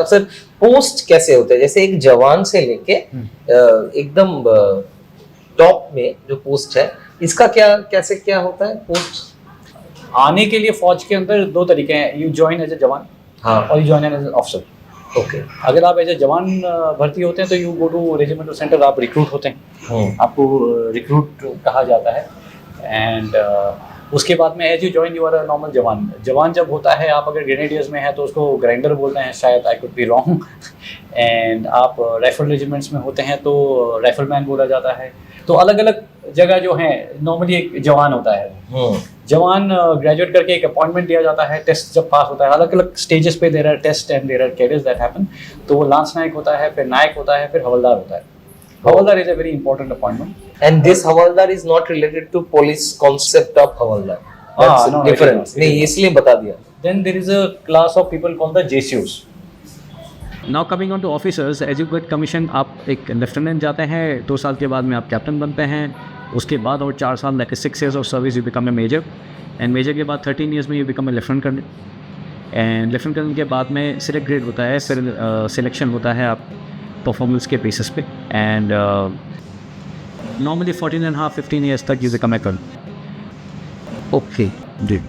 अक्सर पोस्ट कैसे होते हैं, जैसे एक जवान से लेके एकदम टॉप में जो पोस्ट है, इसका क्या होता है पोस्ट? आने के लिए फौज के अंदर दो तरीके हैं, you join as a jawan हाँ, और you join as a officer. Okay. अगर आप एज ए जवान भर्ती होते हैं तो you go to regimental centre, आप रिक्रूट होते हैं, आपको रिक्रूट कहा जाता है। एंड उसके बाद में as you join you are a normal jawan. जवान जब होता है, आप अगर ग्रेनेडियर्स में है तो उसको ग्राइंडर बोलते हैं शायद, I could be wrong. And आप राइफल रेजिमेंट्स में होते हैं तो राइफलमैन बोला जाता है। तो अलग अलग जगह जो है नॉर्मली एक जवान होता है। जवान ग्रेजुएट करके एक अपॉइंटमेंट दिया जाता है, टेस्ट जब पास होता है, अलग अलग स्टेजेस पे there are test and there are careers that happen. तो वो लांस नायक होता है, फिर नायक होता है, फिर हवलदार होता है। Havaldar is a very important appointment. And this Havaldar is not related to police concept of Havaldar. That's no, different. it is not. नहीं, इसलिए बता दिया। Then there is a class of people called the JCUs. Now coming on to officers, as you get commission आप एक lieutenant जाते हैं, 2 साल के बाद में आप कैप्टन बनते हैं, उसके बाद और 4 साल like 6 years of service you become a major, and major के बाद 13 years में you become a lieutenant colonel, and lieutenant colonel के बाद में सिलेक्ट ग्रेड होता है, फिर सिलेक्शन होता है आप परफॉर्मेंस के बेसिस पे, एंड नॉर्मली 14.5-15 years तक you become a colonel. Okay ji.